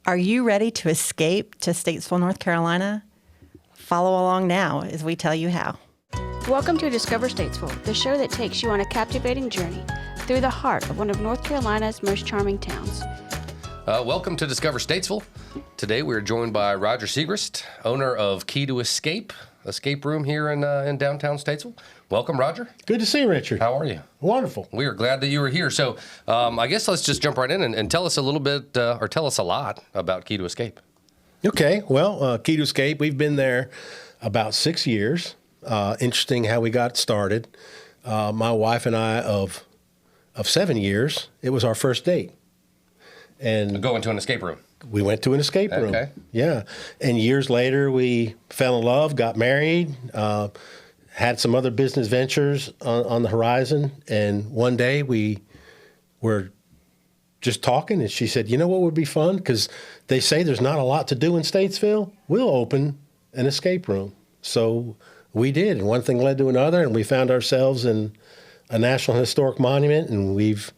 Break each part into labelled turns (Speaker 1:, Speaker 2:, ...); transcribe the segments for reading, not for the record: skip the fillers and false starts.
Speaker 1: Are you ready to escape to Statesville, North Carolina? Follow along now as we tell you how.
Speaker 2: Welcome to Discover Statesville, the show that takes you on a captivating journey through the heart of one of North Carolina's most charming towns.
Speaker 3: Welcome to Discover Statesville. Today we're joined by Roger Siegrist, owner of Key to Escape room here in downtown Statesville. Welcome, Roger.
Speaker 4: Good to see you, Richard.
Speaker 3: How are you?
Speaker 4: Wonderful.
Speaker 3: We are glad that you were here. So I guess let's just jump right in and tell us a little bit, or tell us a lot about Key to Escape.
Speaker 4: Okay. Well, Key to Escape, we've been there about 6 years. Interesting how we got started. My wife and I, of 7 years, it was our first date. And
Speaker 3: Go into an escape room.
Speaker 4: we went to an escape room.
Speaker 3: Okay.
Speaker 4: Yeah. And years later, we fell in love, got married, had some other business ventures on the horizon. And one day we were just talking, and she said, you know what would be fun? Because they say there's not a lot to do in Statesville. We'll open an escape room. So we did. And one thing led to another, and we found ourselves in a National Historic Monument, and we've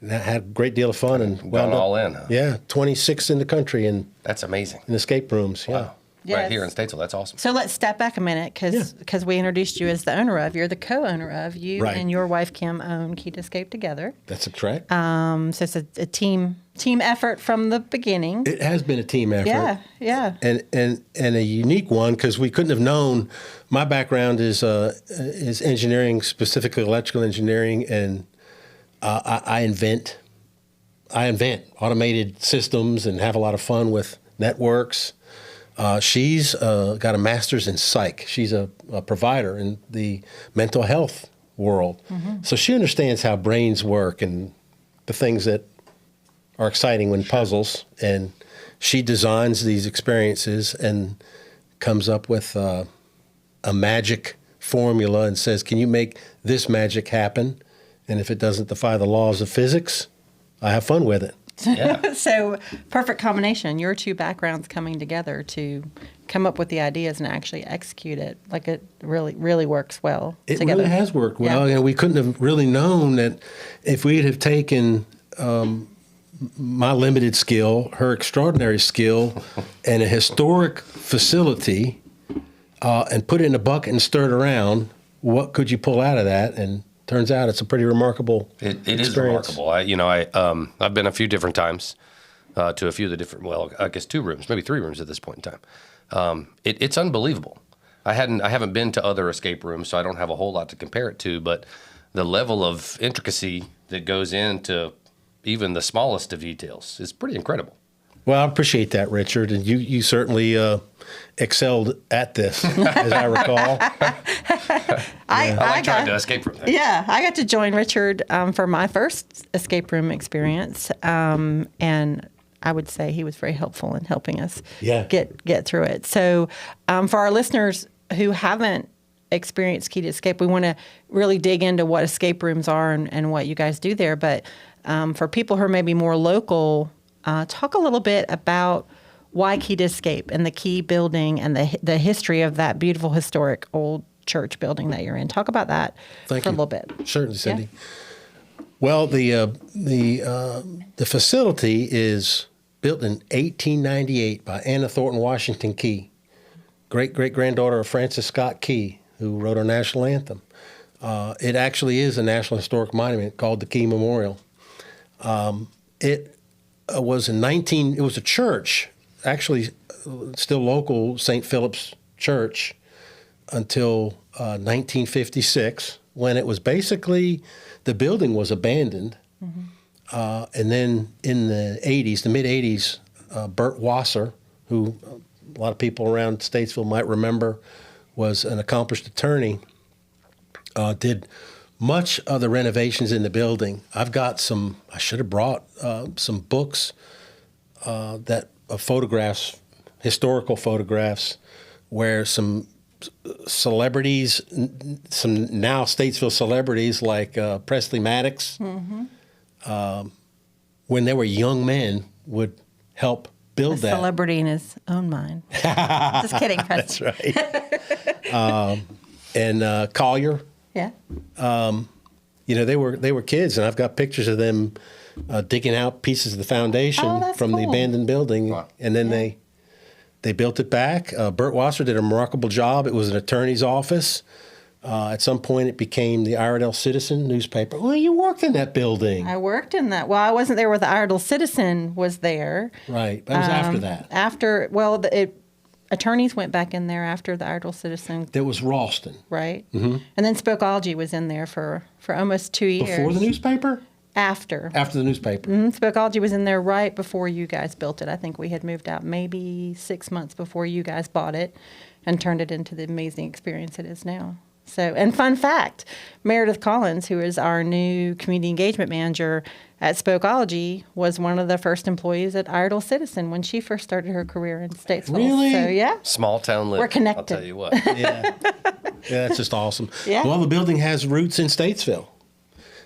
Speaker 4: had a great deal of fun. And
Speaker 3: Gone all in, huh?
Speaker 4: Yeah, 26 in the country in
Speaker 3: That's amazing.
Speaker 4: escape rooms. Yeah.
Speaker 3: Wow.
Speaker 1: Yes.
Speaker 3: Right here in Statesville. That's awesome.
Speaker 1: So let's step back a minute because we introduced you as the owner of. You're the co-owner of. You
Speaker 4: Right.
Speaker 1: and your wife Kim own Key to Escape together.
Speaker 4: That's correct.
Speaker 1: So it's a team effort from the beginning.
Speaker 4: It has been a team effort.
Speaker 1: Yeah.
Speaker 4: And a unique one, because we couldn't have known. My background is engineering, specifically electrical engineering, and I invent automated systems and have a lot of fun with networks. She's got a master's in psych. She's a provider in the mental health world. Mm-hmm. So she understands how brains work and the things that are exciting when puzzles. And she designs these experiences and comes up with a magic formula and says, can you make this magic happen? And if it doesn't defy the laws of physics, I have fun with it.
Speaker 3: Yeah.
Speaker 1: So perfect combination. Your two backgrounds coming together to come up with the ideas and actually execute it. Like it really works well
Speaker 4: It
Speaker 1: together.
Speaker 4: really has worked well.
Speaker 1: Yeah.
Speaker 4: And we couldn't have really known that if we'd have taken my limited skill, her extraordinary skill, and a historic facility and put it in a bucket and stir it around, what could you pull out of that? And turns out it's a pretty remarkable
Speaker 3: It is
Speaker 4: experience.
Speaker 3: remarkable. I've been a few different times to a few of the different, I guess 2 rooms, maybe 3 rooms at this point in time. It's unbelievable. I haven't been to other escape rooms, so I don't have a whole lot to compare it to, but the level of intricacy that goes into even the smallest of details is pretty incredible.
Speaker 4: Well, I appreciate that, Richard. And you certainly excelled at this, as I recall.
Speaker 3: I tried to escape from things.
Speaker 1: Yeah, I got to join Richard for my first escape room experience, and I would say he was very helpful in helping us get through it. So for our listeners who haven't experienced Key to Escape, we want to really dig into what escape rooms are and what you guys do there. But for people who are maybe more local, talk a little bit about why Key to Escape and the Key building and the history of that beautiful historic old church building that you're in. Talk about that for a little bit.
Speaker 4: Certainly, Cindy. Yeah. Well, the facility is built in 1898 by Anna Thornton Washington Key, great-great-granddaughter of Francis Scott Key, who wrote our national anthem. It actually is a National Historic Monument called the Key Memorial. It was a church, actually still local, St. Philip's Church, until 1956, when it was basically, the building was abandoned. Mm-hmm. And then in the mid-'80s, Bert Wasser, who a lot of people around Statesville might remember, was an accomplished attorney, did much of the renovations in the building. I should have brought some books of photographs, historical photographs, where some celebrities, some now Statesville celebrities like Presley Maddox, mm-hmm. When they were young men, would help build that.
Speaker 1: Celebrity in his own mind. Just kidding, Presley.
Speaker 4: That's right. And Collier.
Speaker 1: Yeah.
Speaker 4: They were kids, and I've got pictures of them digging out pieces of the foundation
Speaker 1: Oh,
Speaker 4: from the
Speaker 1: that's cool.
Speaker 4: abandoned building,
Speaker 3: Wow.
Speaker 4: and then they built it back. Bert Wasser did a remarkable job. It was an attorney's office. At some point, it became the Iredell Citizen newspaper. Well, you worked in that building.
Speaker 1: I worked in that. Well, I wasn't there where the Iredell Citizen was there.
Speaker 4: Right. That was after that.
Speaker 1: Attorneys went back in there after the Iredell Citizen,
Speaker 4: There was Ralston.
Speaker 1: right? Mm-hmm. And then Spokeology was in there for almost 2 years.
Speaker 4: Before the newspaper?
Speaker 1: After.
Speaker 4: After the newspaper.
Speaker 1: Spokeology was in there right before you guys built it. I think we had moved out maybe 6 months before you guys bought it and turned it into the amazing experience it is now. So, and fun fact, Meredith Collins, who is our new community engagement manager at Spokeology, was one of the first employees at Iredell Citizen when she first started her career in Statesville.
Speaker 4: Really?
Speaker 1: So, yeah.
Speaker 3: Small town living.
Speaker 1: We're connected.
Speaker 3: I'll tell you what.
Speaker 4: Yeah. Yeah, that's just awesome.
Speaker 1: Yeah.
Speaker 4: Well, the building has roots in Statesville.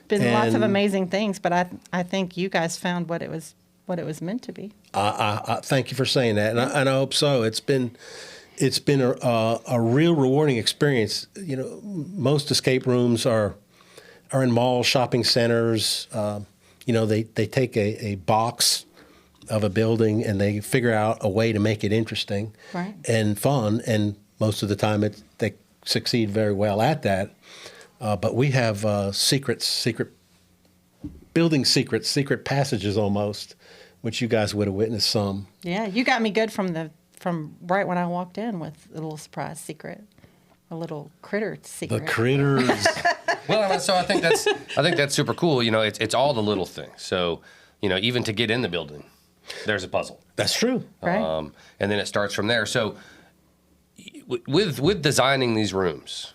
Speaker 1: Been lots of
Speaker 4: And-
Speaker 1: amazing things, but I think you guys found what it was meant to be.
Speaker 4: I thank you for saying that, and I hope so. It's been a real rewarding experience. You know, most escape rooms are in malls, shopping centers. You know, they take a box of a building and they figure out a way to make it interesting
Speaker 1: Right.
Speaker 4: and fun. And most of the time, they succeed very well at that. But we have secret building secrets, secret passages almost, which you guys would have witnessed some.
Speaker 1: Yeah, you got me good from right when I walked in with a little surprise secret, a little critter
Speaker 4: The
Speaker 1: secret.
Speaker 4: critters.
Speaker 3: Well, so I think that's super cool. You know, it's all the little things. So, you know, even to get in the building, there's a puzzle.
Speaker 4: That's true.
Speaker 1: Right.
Speaker 3: And then it starts from there. So, with designing these rooms,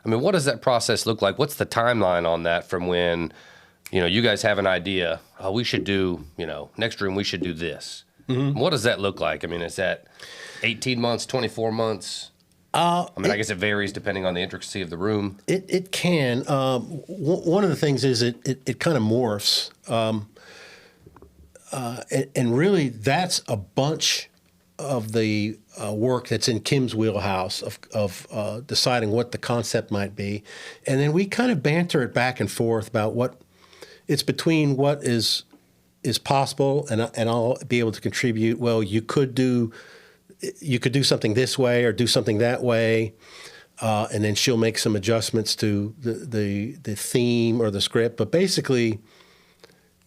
Speaker 3: I mean, what does that process look like? What's the timeline on that from when, you know, you guys have an idea, oh, we should do, you know, next room we should do this. Mm-hmm. What does that look like? I mean, is that 18 months, 24 months? I mean, I guess it varies depending on the intricacy of the room.
Speaker 4: It can. One of the things is it kind of morphs. And really, that's a bunch of the work that's in Kim's wheelhouse of deciding what the concept might be. And then we kind of banter it back and forth about what it's between what is possible, and I'll be able to contribute. Well, you could do something this way or do something that way, and then she'll make some adjustments to the theme or the script. But basically,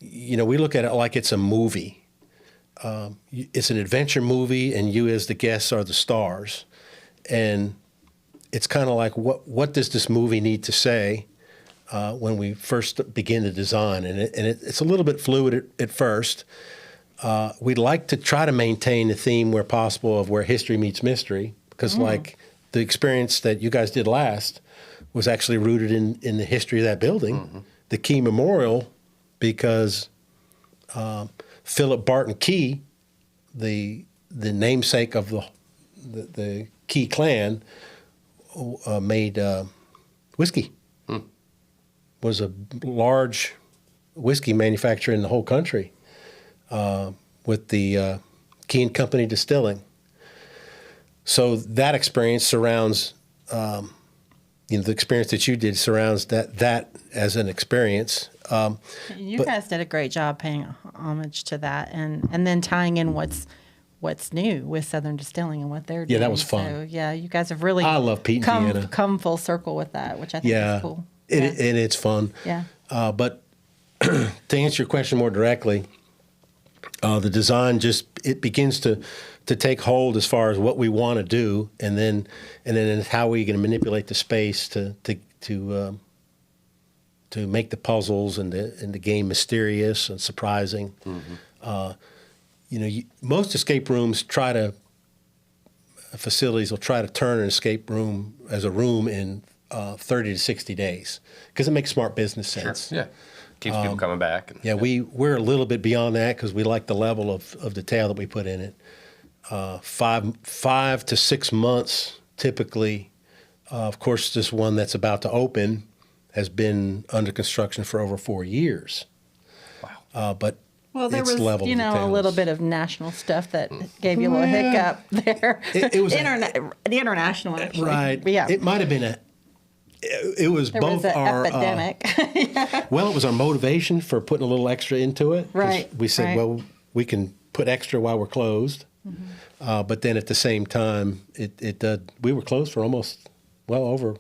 Speaker 4: you know, we look at it like it's a movie. It's an adventure movie, and you as the guests are the stars. And it's kind of like, what does this movie need to say when we first begin to design? And it's a little bit fluid at first. We'd like to try to maintain the theme where possible of where history meets mystery, because like the experience that you guys did last was actually rooted in the history of that building, mm-hmm. the Key Memorial, because Philip Barton Key, the namesake of the Key clan, made whiskey. Was a large whiskey manufacturer in the whole country, with the Key and Company Distilling. So that experience surrounds, the experience that you did surrounds that as an experience.
Speaker 1: You guys did a great job paying homage to that, and then tying in what's new with Southern Distilling and what they're doing.
Speaker 4: Yeah, that was fun.
Speaker 1: So yeah, you guys have really
Speaker 4: I love Pete and Deanna.
Speaker 1: come full circle with that, which I think is cool.
Speaker 4: And it's fun.
Speaker 1: Yeah.
Speaker 4: But to answer your question more directly, the design it begins to take hold as far as what we want to do, and then how we're going to manipulate the space to make the puzzles and the game mysterious and surprising. Mm-hmm. Most escape rooms facilities will try to turn an escape room as a room in 30 to 60 days because it makes smart business sense.
Speaker 3: Sure. Yeah. Keeps people coming back.
Speaker 4: We're a little bit beyond that because we like the level of detail that we put in it. 5 to 6 months typically. Of course, this one that's about to open has been under construction for over 4 years. Wow. But
Speaker 1: there
Speaker 4: it's
Speaker 1: was,
Speaker 4: level
Speaker 1: a little bit of national stuff that gave you a little hiccup there.
Speaker 4: It was
Speaker 1: the international, actually.
Speaker 4: Right.
Speaker 1: Yeah.
Speaker 4: It might have been it was
Speaker 1: There
Speaker 4: both
Speaker 1: was an
Speaker 4: our
Speaker 1: epidemic.
Speaker 4: well, it was our motivation for putting a little extra into it. 'Cause
Speaker 1: Right,
Speaker 4: we said,
Speaker 1: right.
Speaker 4: well, we can put extra while we're closed, but then at the same time, we were closed for almost over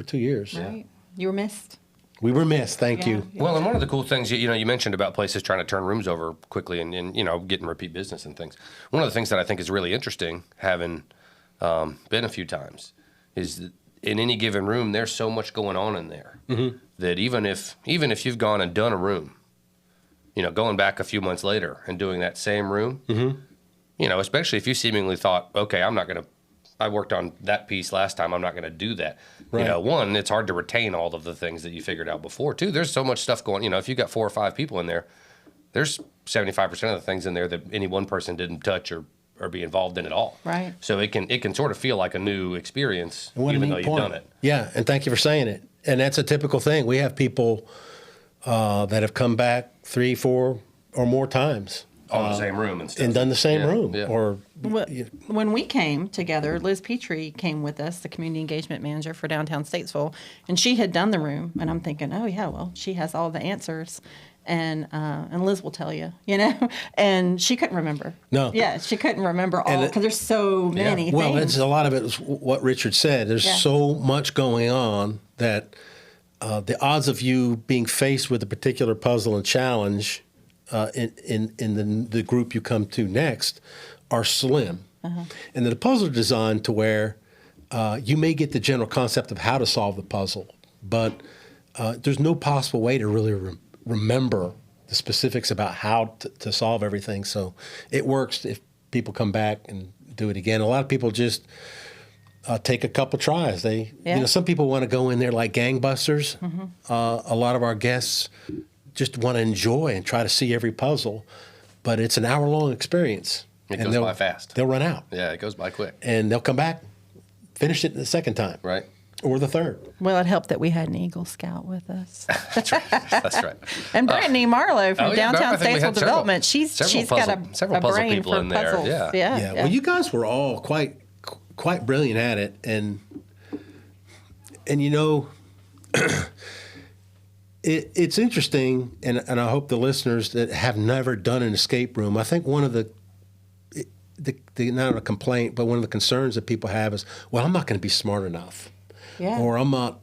Speaker 4: 2 years.
Speaker 1: Right. You were missed.
Speaker 4: We were missed. Thank you.
Speaker 1: Yeah.
Speaker 3: Well, and one of the cool things, you mentioned about places trying to turn rooms over quickly and getting repeat business and things. One of the things that I think is really interesting, having been a few times, is that in any given room, there's so much going on in there that even if you've gone and done a room, going back a few months later and doing that same room, especially if you seemingly thought, okay, I worked on that piece last time, I'm not going to do that.
Speaker 4: Right.
Speaker 3: One, it's hard to retain all of the things that you figured out before. Two, there's so much stuff going, if you've got 4 or 5 people in there, there's 75% of the things in there that any one person didn't touch or be involved in at all.
Speaker 1: Right.
Speaker 3: So it can sort of feel like a new experience,
Speaker 4: And what a
Speaker 3: even
Speaker 4: neat
Speaker 3: though you've
Speaker 4: point.
Speaker 3: done it.
Speaker 4: Yeah, and thank you for saying it. And that's a typical thing. We have people that have come back 3, 4, or more times
Speaker 3: On the same room and stuff.
Speaker 4: and done the same
Speaker 3: Yeah,
Speaker 4: room.
Speaker 3: yeah.
Speaker 4: Or
Speaker 1: When we came together, Liz Petrie came with us, the community engagement manager for downtown Statesville, and she had done the room. And I'm thinking, oh yeah, well, she has all the answers, and Liz will tell you, And she couldn't remember.
Speaker 4: No.
Speaker 1: Yeah, she couldn't remember all because there's so many
Speaker 4: well,
Speaker 1: things.
Speaker 4: it's a lot of it is what Richard said. There's so much going on that the odds of you being faced with a particular puzzle and challenge in the group you come to next are slim. And the puzzles are designed to where you may get the general concept of how to solve the puzzle, but there's no possible way to really remember the specifics about how to solve everything. So it works if people come back and do it again. A lot of people just take a couple tries. Some people want to go in there like gangbusters. A lot of our guests just want to enjoy and try to see every puzzle, but it's an hour-long experience.
Speaker 3: It goes by fast.
Speaker 4: They'll run out.
Speaker 3: Yeah, it goes by quick.
Speaker 4: And they'll come back, finish it the second time.
Speaker 3: Right.
Speaker 4: Or the third.
Speaker 1: Well, it helped that we had an Eagle Scout with us.
Speaker 3: That's right. That's right.
Speaker 1: And Brittany Marlowe from Downtown
Speaker 3: I think we
Speaker 1: Statesville
Speaker 3: had
Speaker 1: Development, she's got
Speaker 3: several
Speaker 1: a
Speaker 3: puzzle
Speaker 1: brain
Speaker 3: people
Speaker 1: for
Speaker 3: in there.
Speaker 1: puzzles.
Speaker 3: Yeah.
Speaker 1: Yeah.
Speaker 4: Well, you guys were all quite brilliant at it, and it's interesting, and I hope the listeners that have never done an escape room, I think one of the not a complaint, but one of the concerns that people have is, well, I'm not going to be smart enough, or I'm not.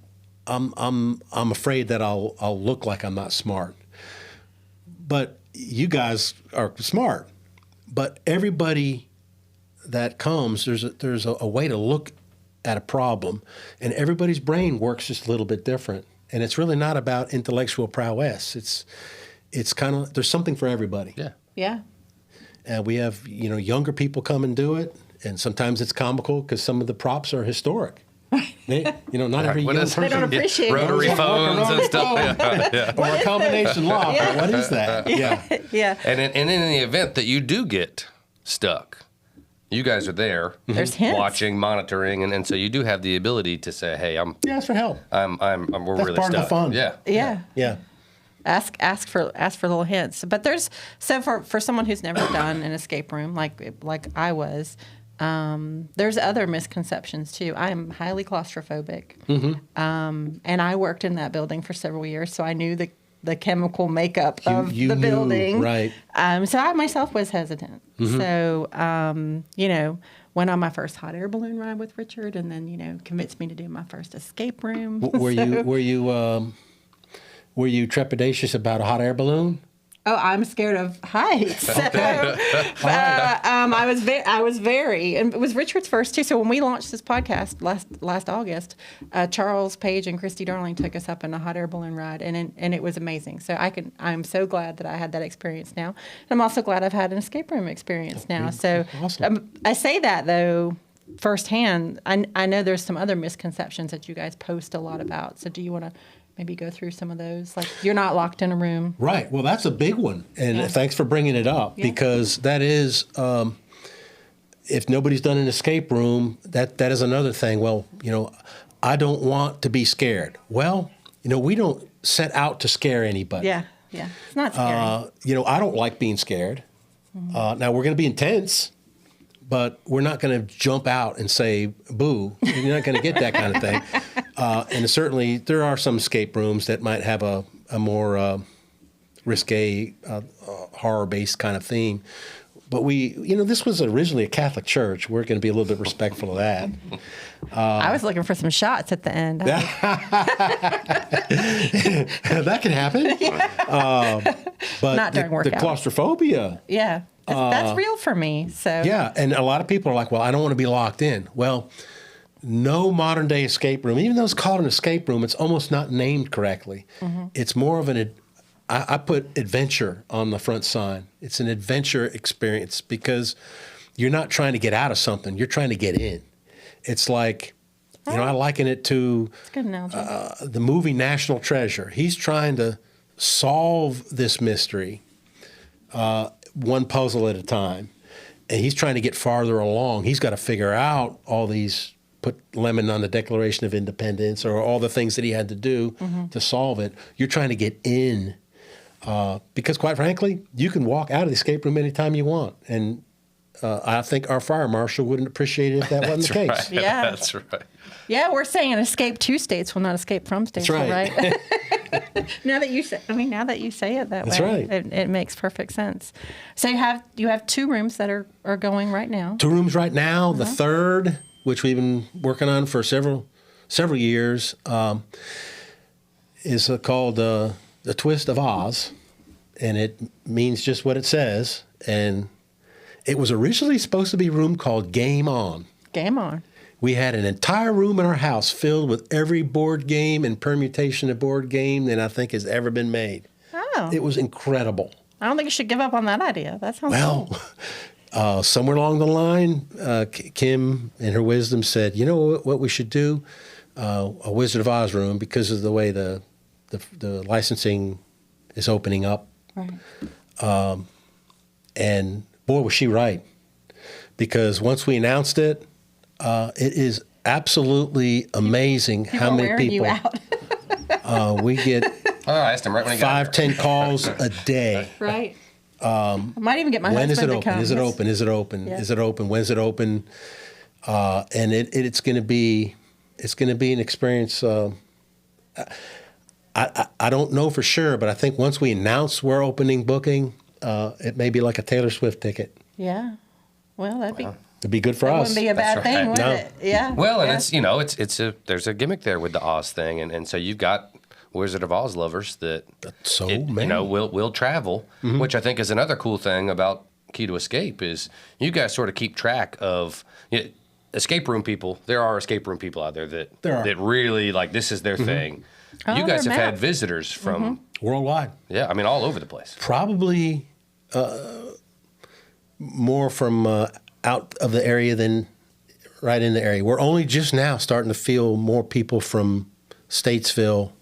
Speaker 4: I'm afraid that I'll look like I'm not smart. But you guys are smart. But everybody that comes, there's a way to look at a problem, and everybody's brain works just a little bit different. And it's really not about intellectual prowess. It's kind of, there's something for everybody.
Speaker 3: Yeah.
Speaker 1: Yeah.
Speaker 4: And we have younger people come and do it, and sometimes it's comical because some of the props are historic. Not every young person.
Speaker 1: They don't appreciate it.
Speaker 3: Rotary phones and stuff. Yeah.
Speaker 4: Or a combination lock. Or what is that? Yeah.
Speaker 1: Yeah.
Speaker 3: And in the event that you do get stuck, you guys are there,
Speaker 1: There's hints.
Speaker 3: watching, monitoring, and so you do have the ability to say, "Hey,
Speaker 4: Ask for help.
Speaker 3: we're
Speaker 4: That's
Speaker 3: really
Speaker 4: part of
Speaker 3: stuck."
Speaker 4: the fun.
Speaker 3: Yeah.
Speaker 1: Yeah.
Speaker 4: Yeah.
Speaker 1: Ask for little hints. But for someone who's never done an escape room like I was, there's other misconceptions too. I am highly claustrophobic, and I worked in that building for several years, so I knew the chemical makeup of
Speaker 4: you
Speaker 1: the
Speaker 4: knew,
Speaker 1: building.
Speaker 4: right.
Speaker 1: So I myself was hesitant. So went on my first hot air balloon ride with Richard, and then convinced me to do my first escape room.
Speaker 4: Were you trepidatious about a hot air balloon?
Speaker 1: Oh, I'm scared of heights. I was very, and it was Richard's first too. So when we launched this podcast last August, Charles Page and Christy Darling took us up in a hot air balloon ride, and it was amazing. So I'm so glad that I had that experience now. And I'm also glad I've had an escape room experience now. So
Speaker 4: Awesome.
Speaker 1: I say that though firsthand. I know there's some other misconceptions that you guys post a lot about. So do you want to maybe go through some of those? Like, you're not locked in a room.
Speaker 4: Right. Well, that's a big one. And thanks for bringing it up, because that is, if nobody's done an escape room, that is another thing. Well, I don't want to be scared. Well, we don't set out to scare anybody.
Speaker 1: Yeah. Yeah. It's not scary.
Speaker 4: I don't like being scared. Now, we're going to be intense, but we're not going to jump out and say boo. You're not going to get that kind of thing. And certainly there are some escape rooms that might have a more risque, horror-based kind of theme. But this was originally a Catholic church. We're going to be a little bit respectful of that.
Speaker 1: I was looking for some shots at the end.
Speaker 4: That could happen. But
Speaker 1: Not during
Speaker 4: the
Speaker 1: workout.
Speaker 4: claustrophobia.
Speaker 1: Yeah, that's real for me. So
Speaker 4: Yeah, and a lot of people are like, well, I don't want to be locked in. Well, no modern day escape room, even though it's called an escape room, it's almost not named correctly. Mm-hmm. It's more of I put adventure on the front sign. It's an adventure experience because you're not trying to get out of something. You're trying to get in. It's like, I liken it to
Speaker 1: good analogy.
Speaker 4: The movie National Treasure. He's trying to solve this mystery one puzzle at a time. And he's trying to get farther along. He's got to figure out all these, put lemon on the Declaration of Independence or all the things that he had to do to solve it. You're trying to get in. Because quite frankly, you can walk out of the escape room anytime you want. And I think our fire marshal wouldn't appreciate it if that wasn't the case.
Speaker 3: Right.
Speaker 1: Yeah.
Speaker 3: That's right.
Speaker 1: Yeah, we're saying an escape to Statesville, not escape from Statesville,
Speaker 4: That's
Speaker 1: right? Now that you say it that
Speaker 4: That's
Speaker 1: way,
Speaker 4: right.
Speaker 1: it makes perfect sense. So you have 2 rooms that are going right now.
Speaker 4: 2 rooms right now. The third, which we've been working on for several years, is called The Twist of Oz, and it means just what it says. And it was originally supposed to be a room called Game On.
Speaker 1: Game on.
Speaker 4: We had an entire room in our house filled with every board game and permutation of board game that I think has ever been made.
Speaker 1: Oh.
Speaker 4: It was incredible.
Speaker 1: I don't think you should give up on that idea. That sounds cool.
Speaker 4: Somewhere along the line, Kim, in her wisdom, said, you know what we should do? A Wizard of Oz room, because of the way the licensing is opening up.
Speaker 1: Right.
Speaker 4: And boy, was she right. Because once we announced it, it is absolutely amazing how many people.
Speaker 1: You out.
Speaker 4: We get
Speaker 3: I asked him right when he got
Speaker 4: 5-10 calls a day.
Speaker 1: Right. I might even get my
Speaker 4: When is it
Speaker 1: husband to
Speaker 4: open?
Speaker 1: come.
Speaker 4: Is it open? Is it open?
Speaker 1: Yeah.
Speaker 4: Is it open? When's it open? And it's going to be an experience. I don't know for sure, but I think once we announce we're opening booking, it may be like a Taylor Swift ticket.
Speaker 1: Yeah. Well,
Speaker 4: It'd be good for
Speaker 1: that
Speaker 4: us.
Speaker 1: wouldn't be a bad
Speaker 3: That's
Speaker 1: thing,
Speaker 3: right.
Speaker 1: would
Speaker 4: No.
Speaker 1: it? Yeah.
Speaker 3: Well, and
Speaker 1: yeah.
Speaker 3: it's there's a gimmick there with the Oz thing, and so you've got Wizard of Oz lovers that
Speaker 4: so many.
Speaker 3: will travel, which I think is another cool thing about Key to Escape is you guys sort of keep track of escape room people. There are escape room people out there that really like this is their thing.
Speaker 1: Oh,
Speaker 3: You guys
Speaker 1: they're
Speaker 3: have had
Speaker 1: mad.
Speaker 3: visitors from
Speaker 4: Worldwide.
Speaker 3: all over the place.
Speaker 4: Probably more from out of the area than right in the area. We're only just now starting to feel more people from Statesville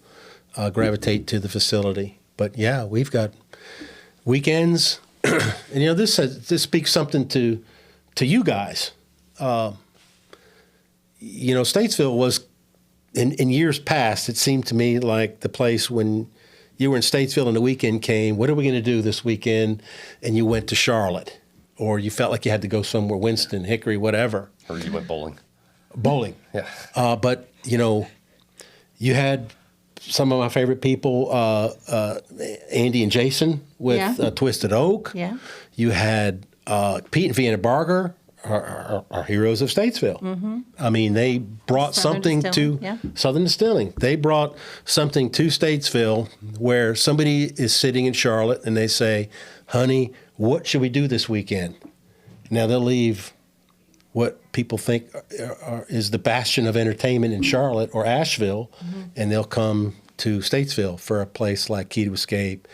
Speaker 4: gravitate to the facility. But yeah, we've got weekends, and this speaks something to you guys. Statesville was in years past. It seemed to me like the place when you were in Statesville and the weekend came. What are we going to do this weekend? And you went to Charlotte, or you felt like you had to go somewhere, Winston, Hickory, whatever.
Speaker 3: Or you went bowling.
Speaker 4: Bowling.
Speaker 3: Yeah.
Speaker 4: But you had some of my favorite people, Andy and Jason with Twisted Oak.
Speaker 1: Yeah.
Speaker 4: You had Pete and Vienna Barger, our heroes of Statesville. Mm-hmm. I mean, they brought
Speaker 1: Southern
Speaker 4: something
Speaker 1: Distilling,
Speaker 4: to
Speaker 1: yeah.
Speaker 4: Southern Distilling. They brought something to Statesville where somebody is sitting in Charlotte and they say, honey, what should we do this weekend? Now they'll leave what people think is the bastion of entertainment in Charlotte or Asheville, and they'll come to Statesville for a place like Key to Escape,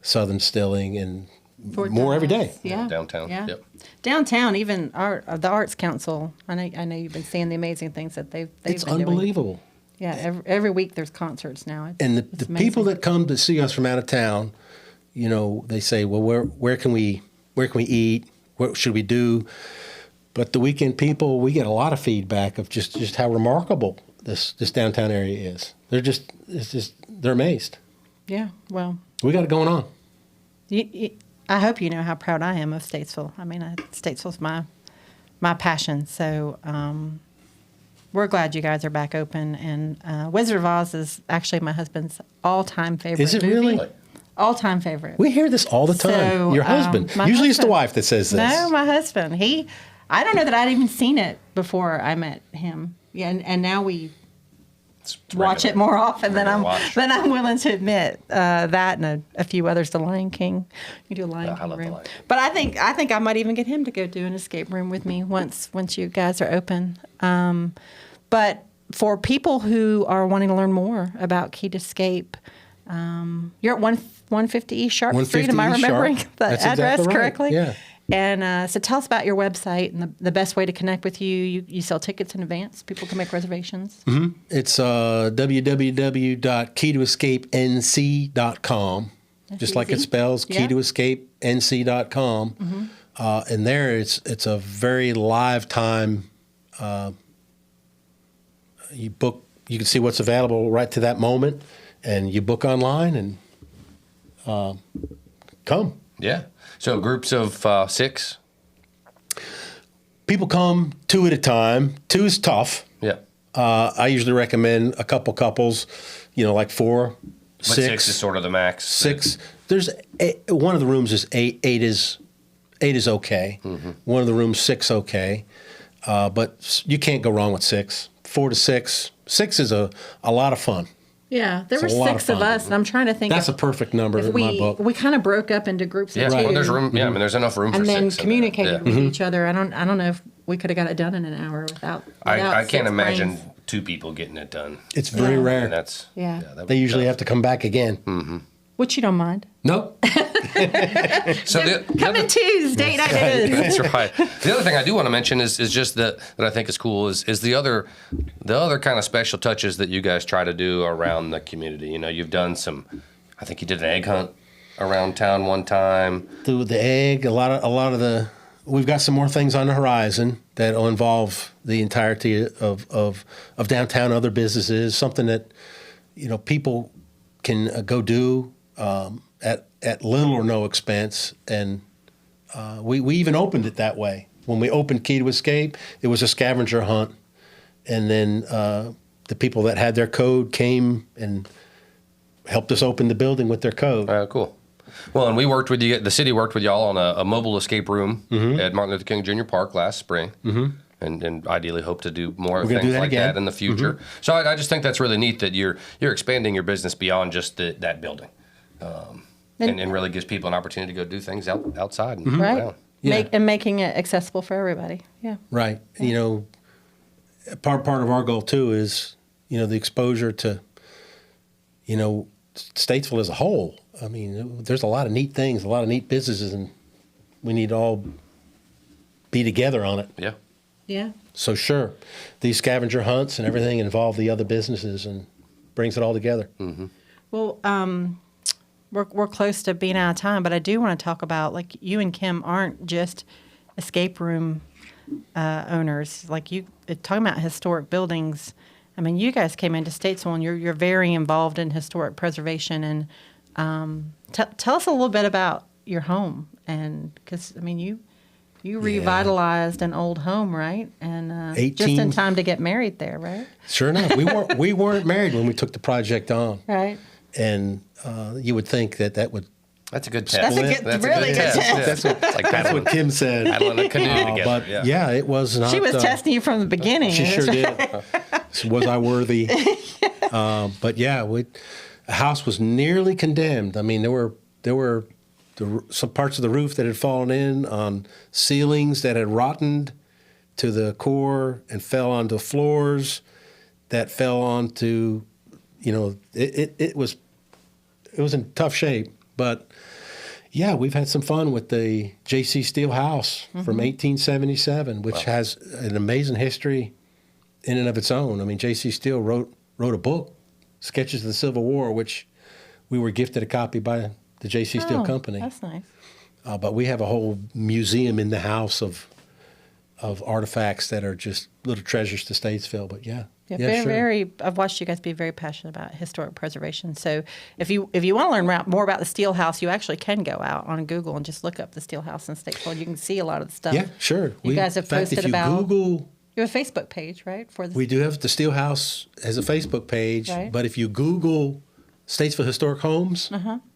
Speaker 4: Southern Distilling, and more every day.
Speaker 1: Yeah.
Speaker 3: Downtown.
Speaker 1: Yeah.
Speaker 3: Yep.
Speaker 1: Downtown, even the Arts Council. I know you've been seeing the amazing things that they've
Speaker 4: It's
Speaker 1: been doing.
Speaker 4: unbelievable.
Speaker 1: Yeah. Every week there's concerts now.
Speaker 4: And
Speaker 1: It's
Speaker 4: the
Speaker 1: amazing.
Speaker 4: people that come to see us from out of town, they say, well, where can we eat? What should we do? But the weekend people, we get a lot of feedback of just how remarkable this downtown area is. They're amazed.
Speaker 1: Yeah. Well,
Speaker 4: We got it going on.
Speaker 1: I hope you know how proud I am of Statesville. I mean, Statesville's my passion. So we're glad you guys are back open. And Wizard of Oz is actually my husband's all-time favorite
Speaker 4: Is it
Speaker 1: movie.
Speaker 4: really?
Speaker 1: All-time favorite.
Speaker 4: We hear this all the time.
Speaker 1: So,
Speaker 4: Your husband.
Speaker 1: my
Speaker 4: Usually it's the
Speaker 1: husband.
Speaker 4: wife that says this.
Speaker 1: No, my husband. I don't know that I'd even seen it before I met him. Yeah, and now we
Speaker 3: It's
Speaker 1: watch it
Speaker 3: regular.
Speaker 1: more often than
Speaker 3: Regular watch.
Speaker 1: I'm willing to admit. That and a few others. The Lion King. You do a Lion
Speaker 3: I
Speaker 1: King
Speaker 3: love The
Speaker 1: room.
Speaker 3: Lion King.
Speaker 1: But I think I might even get him to go do an escape room with me once you guys are open. But for people who are wanting to learn more about Key to Escape, you're at 150 East Sharp Street.
Speaker 4: 150
Speaker 1: Am I
Speaker 4: East Sharp.
Speaker 1: remembering the
Speaker 4: That's
Speaker 1: address
Speaker 4: exactly right.
Speaker 1: correctly?
Speaker 4: Yeah.
Speaker 1: And so tell us about your website and the best way to connect with you. You sell tickets in advance. People can make reservations.
Speaker 4: Mm-hmm. It's www.keytoescapenc.com, just like it
Speaker 1: easy.
Speaker 4: spells,
Speaker 1: Yeah.
Speaker 4: keytoescapenc.com. And there it's a very live time. You book, you can see what's available right to that moment, and you book online and come.
Speaker 3: Yeah. So groups of 6.
Speaker 4: People come 2 at a time. 2 is tough.
Speaker 3: Yeah.
Speaker 4: I usually recommend a couple couples, like 4,
Speaker 3: But 6 is sort of the max.
Speaker 4: 6. There's one of the rooms is 8. 8 is okay.
Speaker 3: Mm-hmm.
Speaker 4: One of the rooms 6 okay, but you can't go wrong with 6. 4 to 6. 6 is a lot of fun.
Speaker 1: Yeah, there were
Speaker 4: It's a lot of
Speaker 1: 6 of
Speaker 4: fun.
Speaker 1: us, and I'm trying to think.
Speaker 4: That's a perfect number
Speaker 1: if
Speaker 4: in my book.
Speaker 1: we kind of broke up into groups
Speaker 3: Yeah.
Speaker 1: of 2.
Speaker 3: Well, there's room. Yeah. I mean, there's enough room
Speaker 1: and
Speaker 3: for 6.
Speaker 1: then
Speaker 3: in there.
Speaker 1: communicating
Speaker 3: Yeah.
Speaker 1: with each other. I don't know if we could have got it done in an hour without.
Speaker 3: I
Speaker 1: without
Speaker 3: can't
Speaker 1: 6
Speaker 3: imagine
Speaker 1: brains.
Speaker 3: 2 people getting it done.
Speaker 4: It's very
Speaker 1: Yeah.
Speaker 4: rare.
Speaker 3: And that's
Speaker 1: Yeah.
Speaker 3: that would
Speaker 4: They
Speaker 3: be
Speaker 4: usually
Speaker 3: tough.
Speaker 4: have to come back again.
Speaker 1: Which you don't mind.
Speaker 4: No.
Speaker 3: So the
Speaker 1: Coming
Speaker 3: other,
Speaker 1: Tuesday night it is.
Speaker 3: that's right. The other thing I do want to mention is just that I think is cool is the other kind of special touches that you guys try to do around the community. You've done some. I think you did an egg hunt around town one time.
Speaker 4: The egg, a lot of the. We've got some more things on the horizon that will involve the entirety of downtown, other businesses, something that people can go do at little or no expense. And we even opened it that way. When we opened Key to Escape, it was a scavenger hunt, and then the people that had their code came and helped us open the building with their code.
Speaker 3: Cool. Well, and we worked with you. The city worked with y'all on a mobile escape room at Martin Luther King Jr. Park last spring, and ideally hope to do more
Speaker 4: We're gonna
Speaker 3: things
Speaker 4: do that
Speaker 3: like
Speaker 4: again.
Speaker 3: that in the future. So I just think that's really neat that you're expanding your business beyond just that building, and really gives people an opportunity to go do things outside and
Speaker 1: Right.
Speaker 3: around.
Speaker 4: Yeah.
Speaker 1: Making it accessible for everybody. Yeah.
Speaker 4: Right. Part of our goal too is, the exposure to, Statesville as a whole. I mean, there's a lot of neat things, a lot of neat businesses, and we need to all be together on it.
Speaker 3: Yeah.
Speaker 1: Yeah.
Speaker 4: So sure, these scavenger hunts and everything involve the other businesses and brings it all together.
Speaker 1: Well, we're close to being out of time, but I do want to talk about, like, you and Kim aren't just escape room owners. Like, you talking about historic buildings. I mean, you guys came into Statesville, and you're very involved in historic preservation. And tell us a little bit about your home, and because I mean, you revitalized an old home, right? And just in time to get married there, right?
Speaker 4: Sure enough, we weren't married when we took the project on,
Speaker 1: Right.
Speaker 4: and you would think that would.
Speaker 3: That's a good test.
Speaker 1: That's a really good test.
Speaker 3: Yeah.
Speaker 4: That's what,
Speaker 3: It's like
Speaker 4: that's what Kim said.
Speaker 3: paddling a canoe together.
Speaker 4: But yeah, it was not.
Speaker 1: She was testing you from the beginning.
Speaker 4: She sure did. Was I worthy? But yeah, the house was nearly condemned. I mean, there were some parts of the roof that had fallen in on ceilings that had rotted to the core and fell onto floors that fell onto, it was in tough shape. But yeah, we've had some fun with the J.C. Steele house from 1877, which has an amazing history in and of its own. I mean, J.C. Steele wrote a book, Sketches of the Civil War, which we were gifted a copy by the J.C. Steele Company.
Speaker 1: That's nice.
Speaker 4: But we have a whole museum in the house of artifacts that are just little treasures to Statesville. But yeah,
Speaker 1: Yeah,
Speaker 4: Yeah, sure.
Speaker 1: I've watched you guys be very passionate about historic preservation. So if you want to learn more about the Steel House, you actually can go out on Google and just look up the Steel House in Statesville. You can see a lot of the stuff.
Speaker 4: Yeah, sure.
Speaker 1: You guys have
Speaker 4: in fact,
Speaker 1: posted
Speaker 4: if you
Speaker 1: about.
Speaker 4: Google,
Speaker 1: You have a Facebook page, right? For this.
Speaker 4: we do have the Steel House as a Facebook page,
Speaker 1: Right.
Speaker 4: but if you Google Statesville Historic Homes,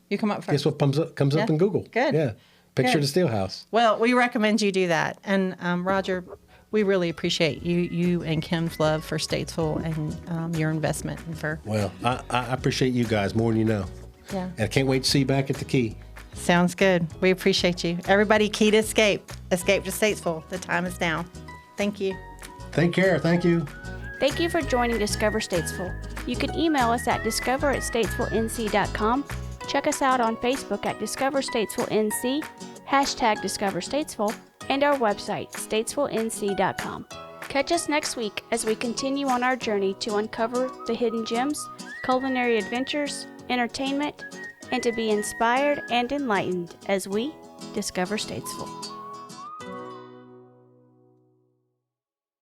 Speaker 1: You come up first.
Speaker 4: guess what comes up
Speaker 1: Yeah.
Speaker 4: in Google?
Speaker 1: Good.
Speaker 4: Yeah, picture
Speaker 1: Good.
Speaker 4: of the Steel House.
Speaker 1: Well, we recommend you do that. And Roger, we really appreciate you and Kim's love for Statesville and your investment and for.
Speaker 4: Well, I appreciate you guys more than you know.
Speaker 1: Yeah.
Speaker 4: And I can't wait to see you back at the Key.
Speaker 1: Sounds good. We appreciate you. Everybody, key to escape. Escape to Statesville. The time is now. Thank you.
Speaker 4: Take care. Thank you.
Speaker 2: Thank you for joining Discover Statesville. You can email us at discover@statesvillenc.com. Check us out on Facebook at Discover Statesville NC, #Discover Statesville, and our website, statesvillenc.com. Catch us next week as we continue on our journey to uncover the hidden gems, culinary adventures, entertainment, and to be inspired and enlightened as we discover Statesville.